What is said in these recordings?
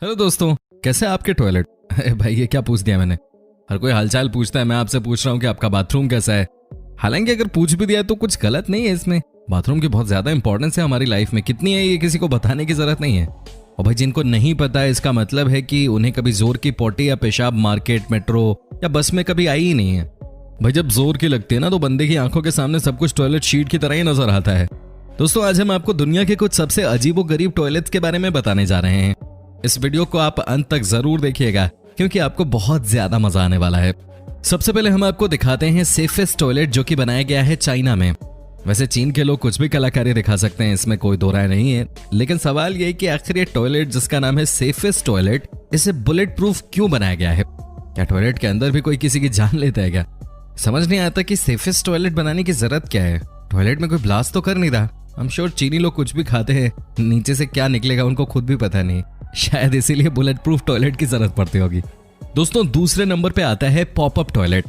Hello दोस्तों, कैसे है आपके टॉयलेट? अरे भाई, ये क्या पूछ दिया मैंने। हर कोई हालचाल पूछता है, मैं आपसे पूछ रहा हूँ कि आपका बाथरूम कैसा है। हालांकि अगर पूछ भी दिया तो कुछ गलत नहीं है इसमें। बाथरूम की बहुत ज्यादा इंपॉर्टेंस है हमारी लाइफ में, कितनी है ये किसी को बताने की जरूरत नहीं है। और भाई, जिनको नहीं पता है इसका मतलब है कि उन्हें कभी जोर की पोटी या पेशाब मार्केट, मेट्रो या बस में कभी आई ही नहीं है। भाई, जब जोर की लगती है ना तो बंदे की आंखों के सामने सब कुछ टॉयलेट शीट की तरह ही नजर आता है। दोस्तों, आज हम आपको दुनिया के कुछ सबसे अजीबोगरीब टॉयलेट्स के बारे में बताने जा रहे हैं। इस वीडियो को आप अंत तक जरूर देखिएगा क्योंकि आपको बहुत ज्यादा मजा आने वाला है। सबसे पहले हम आपको दिखाते हैं सेफेस्ट टॉयलेट, जो कि बनाया गया है चाइना में। वैसे चीन के लोग कुछ भी कलाकारी दिखा सकते हैं, इसमें कोई दो राय नहीं है, लेकिन सवाल ये है कि आखिर ये टॉयलेट जिसका नाम है सेफेस्ट टॉयलेट, इसे बुलेट प्रूफ क्यों बनाया गया है? क्या टॉयलेट के अंदर भी कोई किसी की जान लेता है क्या? समझ नहीं आता कि सेफेस्ट टॉयलेट बनाने की जरूरत क्या है। टॉयलेट में कोई ब्लास्ट तो कर नहीं रहा। हम श्योर चीनी लोग कुछ भी खाते हैं, नीचे से क्या निकलेगा उनको खुद भी पता नहीं, शायद इसीलिए बुलेट प्रूफ टॉयलेट की जरूरत पड़ती होगी। दोस्तों, दूसरे नंबर पे आता है पॉपअप टॉयलेट।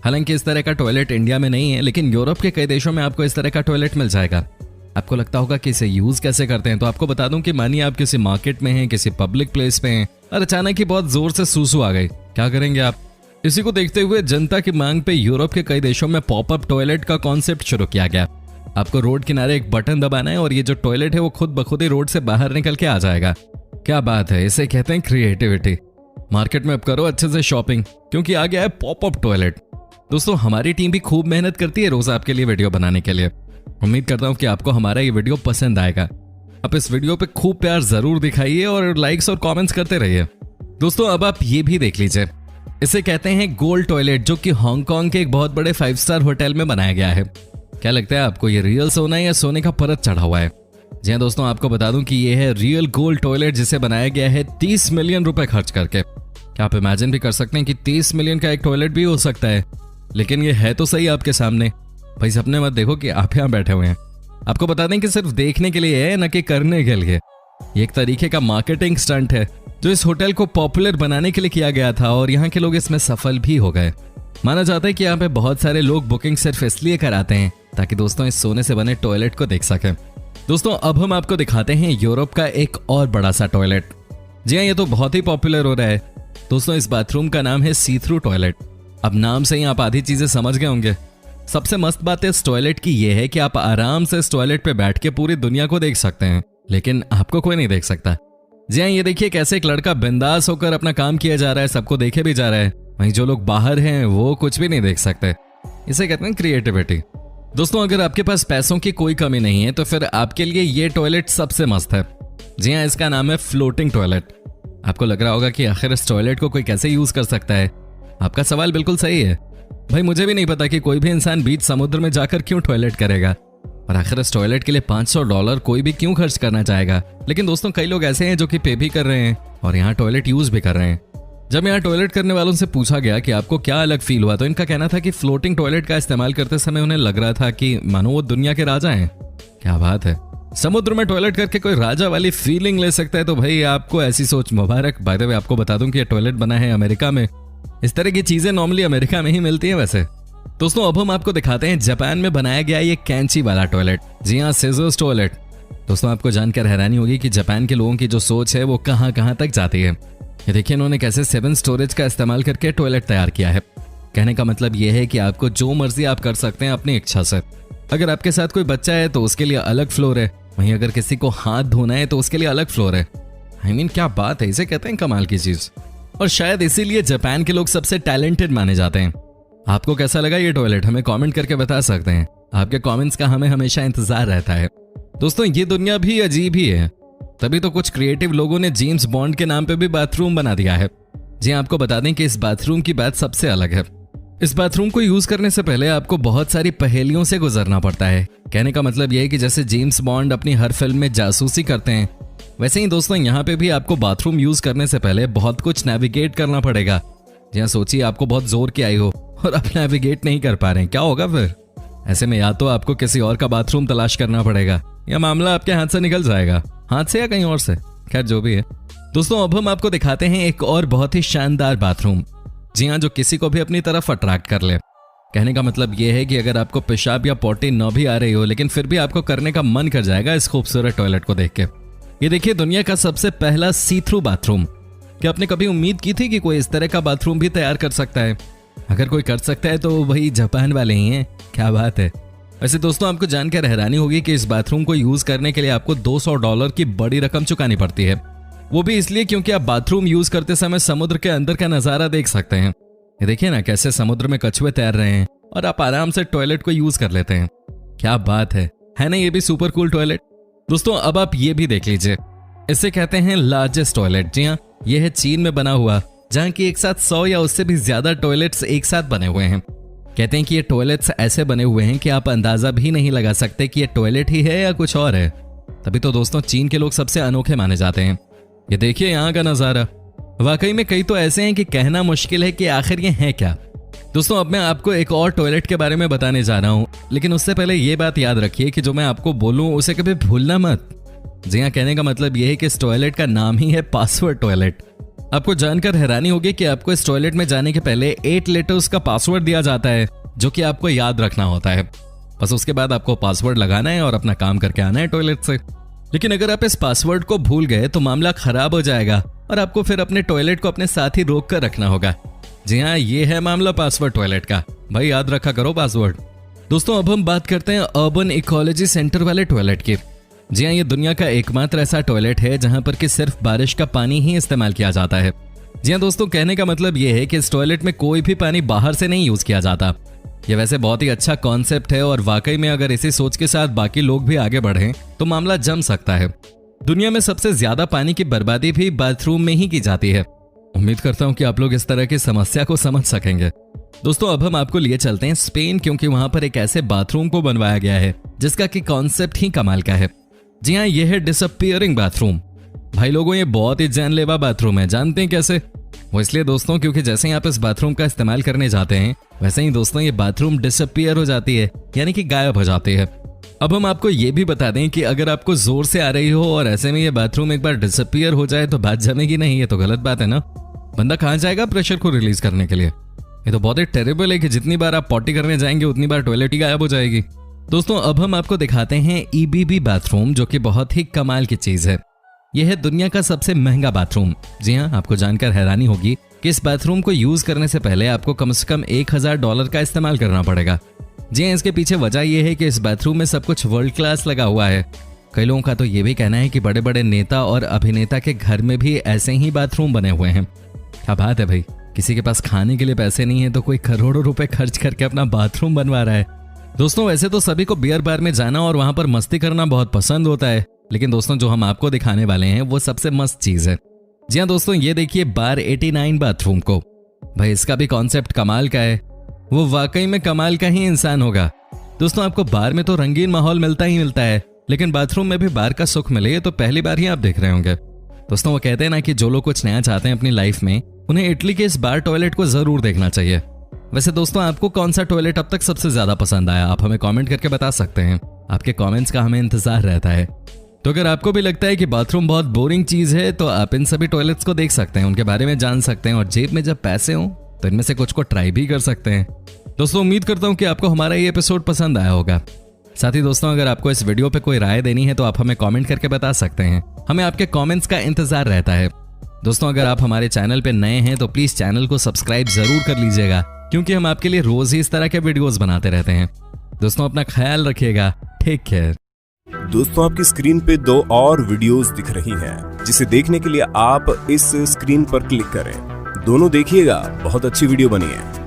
हालांकि इस तरह का टॉयलेट इंडिया में नहीं है, लेकिन यूरोप के कई देशों में आपको इस तरह का टॉयलेट मिल जाएगा। आपको लगता होगा कि इसे यूज कैसे करते हैं, तो आपको बता दूं कि मानिए आप किसी मार्केट में हैं, किसी पब्लिक प्लेस पे हैं और अचानक ही बहुत जोर से सूसू आ गई, क्या करेंगे आप? इसी को देखते हुए जनता की मांग पे यूरोप के कई देशों में पॉपअप टॉयलेट का कॉन्सेप्ट शुरू किया गया। आपको रोड किनारे एक बटन दबाना है और ये जो टॉयलेट है वो खुद ब खुद ही रोड से बाहर निकल के आ जाएगा। क्या बात है, इसे कहते हैं क्रिएटिविटी। मार्केट में अब करो अच्छे से शॉपिंग, क्योंकि आ गया है पॉपअप टॉयलेट। दोस्तों, हमारी टीम भी खूब मेहनत करती है रोज आपके लिए वीडियो बनाने के लिए। उम्मीद करता हूं कि आपको हमारा ये वीडियो पसंद आएगा। आप इस वीडियो पे खूब प्यार जरूर दिखाइए और लाइक्स और कमेंट्स करते रहिए। दोस्तों, अब आप ये भी देख लीजिए, इसे कहते हैं गोल्ड टॉयलेट, जो कि हांगकांग के एक बहुत बड़े 5 स्टार होटल में बनाया गया है। क्या लगता है आपको, ये रियल सोना है या सोने का परत चढ़ा हुआ है? जी हाँ दोस्तों, आपको बता दूं कि ये है रियल गोल्ड टॉयलेट, जिसे बनाया गया है 30 मिलियन रुपए खर्च करके। क्या आप इमेजिन भी कर सकते हैं कि 30 मिलियन का एक टॉयलेट भी हो सकता है? लेकिन ये है तो सही आपके सामने। भाई, सपने मत देखो कि आप यहाँ बैठे हुए हैं। आपको बता दें कि सिर्फ देखने के लिए है, न कि करने के लिए। ये एक तरीके का मार्केटिंग स्टंट है जो इस होटल को पॉपुलर बनाने के लिए किया गया था, और यहाँ के लोग इसमें सफल भी हो गए। माना जाता है कि यहाँ पे बहुत सारे लोग बुकिंग सिर्फ इसलिए कराते हैं ताकि दोस्तों इस सोने से बने टॉयलेट को देख सकें। दोस्तों, अब हम आपको दिखाते हैं यूरोप का एक और बड़ा सा टॉयलेट। जी हाँ, ये तो बहुत ही पॉपुलर हो रहा है। दोस्तों, इस बाथरूम का नाम है सी थ्रू टॉयलेट। अब नाम से ही आप आधी चीजें समझ गए होंगे। सबसे मस्त बात है इस टॉयलेट की ये है कि आप आराम से इस टॉयलेट पे बैठ के पूरी दुनिया को देख सकते हैं, लेकिन आपको कोई नहीं देख सकता। जी हाँ, ये देखिए कैसे एक लड़का बिंदास होकर अपना काम किया जा रहा है, सबको देखे भी जा रहा है। वहीं जो लोग बाहर हैं वो कुछ भी नहीं देख सकते। इसे कहते हैं क्रिएटिविटी। दोस्तों, अगर आपके पास पैसों की कोई कमी नहीं है तो फिर आपके लिए ये टॉयलेट सबसे मस्त है। जी हाँ, इसका नाम है फ्लोटिंग टॉयलेट। आपको लग रहा होगा कि आखिर इस टॉयलेट को कोई कैसे यूज कर सकता है। आपका सवाल बिल्कुल सही है। भाई, मुझे भी नहीं पता कि कोई भी इंसान बीच समुद्र में जाकर क्यों टॉयलेट करेगा, और आखिर इस टॉयलेट के लिए $500 कोई भी क्यों खर्च करना चाहेगा। लेकिन दोस्तों, कई लोग ऐसे हैं जो कि पे भी कर रहे हैं और यहाँ टॉयलेट यूज भी कर रहे हैं। जब यहाँ टॉयलेट करने वालों से पूछा गया कि आपको क्या अलग फील हुआ, तो इनका कहना था कि फ्लोटिंग टॉयलेट का इस्तेमाल करते समय उन्हें लग रहा था कि मानो वो दुनिया के राजा हैं। क्या बात है, समुद्र में टॉयलेट करके कोई राजा वाली फीलिंग ले सकता है, तो भाई आपको ऐसी सोच मुबारक। बाय द वे, आपको बता दूं कि ये टॉयलेट बना है अमेरिका में। इस तरह की चीजें नॉर्मली अमेरिका में ही मिलती है वैसे। दोस्तों, अब हम आपको दिखाते हैं जापान में बनाया गया ये कैंची वाला टॉयलेट। जी हाँ, सीजर्स टॉयलेट। दोस्तों, आपको जानकर हैरानी होगी कि जापान के लोगों की जो सोच है वो कहां कहां तक जाती है। ये देखिए इन्होंने कैसे 7 स्टोरेज का इस्तेमाल करके टॉयलेट तैयार किया है। कहने का मतलब ये है कि आपको जो मर्जी आप कर सकते हैं अपनी इच्छा से। अगर आपके साथ कोई बच्चा है तो उसके लिए अलग फ्लोर है, वहीं अगर किसी को हाथ धोना है तो उसके लिए अलग फ्लोर है। आई मीन, क्या बात है, इसे कहते हैं कमाल की चीज। और शायद इसीलिए जापान के लोग सबसे टैलेंटेड माने जाते हैं। आपको कैसा लगा ये टॉयलेट, हमें कमेंट करके बता सकते हैं। आपके कमेंट्स का हमें हमेशा इंतजार रहता है। दोस्तों, ये दुनिया भी अजीब ही है, तभी तो कुछ क्रिएटिव लोगों ने जेम्स बॉन्ड के नाम पे भी बाथरूम बना दिया है। जी, आपको बता दें कि इस बाथरूम की बात सबसे अलग है। इस बाथरूम को यूज करने से पहले आपको बहुत सारी पहेलियों से गुजरना पड़ता है। कहने का मतलब यह है कि जैसे जेम्स बॉन्ड अपनी हर फिल्म में जासूसी करते हैं, वैसे ही दोस्तों यहाँ पे भी आपको बाथरूम यूज करने से पहले बहुत कुछ नेविगेट करना पड़ेगा। जी, सोचिए आपको बहुत जोर की आई हो और आप नेविगेट नहीं कर पा रहे हैं, क्या होगा फिर? ऐसे में या तो आपको किसी और का बाथरूम तलाश करना पड़ेगा या मामला आपके हाथ से निकल जाएगा, हाथ से या कहीं और से, खैर जो भी है। दोस्तों, अब हम आपको दिखाते हैं एक और बहुत ही शानदार बाथरूम। जी हाँ, जो किसी को भी अपनी तरफ अट्रैक्ट कर ले। कहने का मतलब यह है कि अगर आपको पेशाब या पोटी न भी आ रही हो, लेकिन फिर भी आपको करने का मन कर जाएगा इस खूबसूरत टॉयलेट को देख के। ये देखिए दुनिया का सबसे पहला सी थ्रू बाथरूम। क्या आपने कभी उम्मीद की थी कि कोई इस तरह का बाथरूम भी तैयार कर सकता है? अगर कोई कर सकता है तो वही जापान वाले ही हैं। क्या बात है। वैसे दोस्तों आपको जानकर हैरानी होगी कि इस बाथरूम को यूज करने के लिए आपको $200 की बड़ी रकम चुकानी पड़ती है। वो भी इसलिए क्योंकि आप बाथरूम यूज करते समय समुद्र के अंदर का नजारा देख सकते हैं। ये देखिए ना कैसे समुद्र में कछुए तैर रहे हैं और आप आराम से टॉयलेट को यूज कर लेते हैं। क्या बात है ना? ये भी सुपर कूल टॉयलेट। दोस्तों अब आप ये भी देख लीजिए, इसे कहते हैं लार्जेस्ट टॉयलेट। जी हाँ, यह है चीन में बना हुआ, जहाँ की एक साथ 100 या उससे भी ज्यादा टॉयलेट्स एक साथ बने हुए हैं। कहते हैं कि ये टॉयलेट्स ऐसे बने हुए हैं कि आप अंदाजा भी नहीं लगा सकते कि ये टॉयलेट ही है या कुछ और है। तभी तो दोस्तों चीन के लोग सबसे अनोखे माने जाते हैं। ये देखिए यहाँ का नजारा, वाकई में कई तो ऐसे हैं कि कहना मुश्किल है कि आखिर ये है क्या। दोस्तों अब मैं आपको एक और टॉयलेट के बारे में बताने जा रहा हूँ, लेकिन उससे पहले ये बात याद रखिए कि जो मैं आपको बोलूँ उसे कभी भूलना मत। जी हाँ, कहने का मतलब यह है कि इस टॉयलेट का नाम ही है पासवर्ड टॉयलेट। आपको जानकर हैरानी होगी कि आपको इस टॉयलेट में जाने के पहले 8 लेटर्स का पासवर्ड दिया जाता है, जो कि आपको याद रखना होता है। बस उसके बाद आपको पासवर्ड लगाना है और अपना काम करके आना है टॉयलेट से। लेकिन अगर आप इस पासवर्ड को भूल गए तो मामला खराब हो जाएगा और आपको फिर अपने टॉयलेट को अपने साथ ही रोक कर रखना होगा। जी हाँ, ये है मामला पासवर्ड टॉयलेट का। भाई याद रखा करो पासवर्ड। दोस्तों अब हम बात करते हैं अर्बन इकोलॉजी सेंटर वाले टॉयलेट की। जी हाँ, ये दुनिया का एकमात्र ऐसा टॉयलेट है जहां पर कि सिर्फ बारिश का पानी ही इस्तेमाल किया जाता है। जी हाँ दोस्तों, कहने का मतलब ये है कि इस टॉयलेट में कोई भी पानी बाहर से नहीं यूज किया जाता। ये वैसे बहुत ही अच्छा कॉन्सेप्ट है और वाकई में अगर इसी सोच के साथ बाकी लोग भी आगे बढ़ें तो मामला जम सकता है। दुनिया में सबसे ज्यादा पानी की बर्बादी भी बाथरूम में ही की जाती है। उम्मीद करता हूं कि आप लोग इस तरह की समस्या को समझ सकेंगे। दोस्तों अब हम आपको लिए चलते हैं स्पेन, क्योंकि वहां पर एक ऐसे बाथरूम को बनवाया गया है जिसका कि कॉन्सेप्ट ही कमाल का है। जी हाँ, यह है डिसअपीयरिंग बाथरूम। भाई लोगों, ये बहुत ही जानलेवा बाथरूम है। जानते हैं कैसे? वो इसलिए दोस्तों क्योंकि जैसे ही आप इस बाथरूम का इस्तेमाल करने जाते हैं वैसे ही दोस्तों ये बाथरूम डिसअपीयर हो जाती है, यानी कि गायब हो जाती है। अब हम आपको ये भी बता दें कि अगर आपको जोर से आ रही हो और ऐसे में ये बाथरूम एक बार डिसअपीयर हो जाए तो बात जमेगी नहीं। ये तो गलत बात है ना। बंदा कहाँ जाएगा प्रेशर को रिलीज करने के लिए? ये तो बहुत ही टेरेबल है कि जितनी बार आप पॉटी करने जाएंगे उतनी बार टॉयलेट ही गायब हो जाएगी। दोस्तों अब हम आपको दिखाते हैं EBB बाथरूम, जो कि बहुत ही कमाल की चीज है। यह है दुनिया का सबसे महंगा बाथरूम। जी हाँ, आपको जानकर हैरानी होगी कि इस बाथरूम को यूज करने से पहले आपको कम से कम $1000 का इस्तेमाल करना पड़ेगा। जी हाँ, इसके पीछे वजह यह है कि इस बाथरूम में सब कुछ वर्ल्ड क्लास लगा हुआ है। कई लोगों का तो ये भी कहना है कि बड़े बड़े नेता और अभिनेता के घर में भी ऐसे ही बाथरूम बने हुए हैं। क्या बात है भाई, किसी के पास खाने के लिए पैसे नहीं है तो कोई करोड़ों रुपए खर्च करके अपना बाथरूम बनवा रहा है। दोस्तों वैसे तो सभी को बियर बार में जाना और वहां पर मस्ती करना बहुत पसंद होता है, लेकिन दोस्तों जो हम आपको दिखाने वाले हैं वो सबसे मस्त चीज है। जी हाँ दोस्तों, ये देखिए बार 89 बाथरूम को। भाई इसका भी कॉन्सेप्ट कमाल का है। वो वाकई में कमाल का ही इंसान होगा। दोस्तों आपको बार में तो रंगीन माहौल मिलता ही मिलता है, लेकिन बाथरूम में भी बार का सुख मिले ये तो पहली बार ही आप देख रहे होंगे। दोस्तों वो कहते हैं ना कि जो लोग कुछ नया चाहते हैं अपनी लाइफ में, उन्हें इटली के इस बार टॉयलेट को जरूर देखना चाहिए। वैसे दोस्तों आपको कौन सा टॉयलेट अब तक सबसे ज्यादा पसंद आया? आप हमें कमेंट करके बता सकते हैं। आपके कमेंट्स का हमें इंतजार रहता है। तो अगर आपको भी लगता है कि बाथरूम बहुत बोरिंग चीज है तो आप इन सभी टॉयलेट्स को देख सकते हैं, उनके बारे में जान सकते हैं और जेब में जब पैसे हों तो इनमें से कुछ को ट्राई भी कर सकते हैं। दोस्तों उम्मीद करता हूं कि आपको हमारा ये एपिसोड पसंद आया होगा। साथ ही दोस्तों अगर आपको इस वीडियो पे कोई राय देनी है तो आप हमें कमेंट करके बता सकते हैं। हमें आपके कमेंट्स का इंतजार रहता है। दोस्तों अगर आप हमारे चैनल पे नए हैं तो प्लीज चैनल को सब्सक्राइब जरूर कर लीजिएगा, क्योंकि हम आपके लिए रोज ही इस तरह के वीडियोस बनाते रहते हैं। दोस्तों अपना ख्याल रखिएगा। Take care. दोस्तों आपकी स्क्रीन पे 2 और वीडियोस दिख रही हैं, जिसे देखने के लिए आप इस स्क्रीन पर क्लिक करें। दोनों देखिएगा, बहुत अच्छी वीडियो बनी है।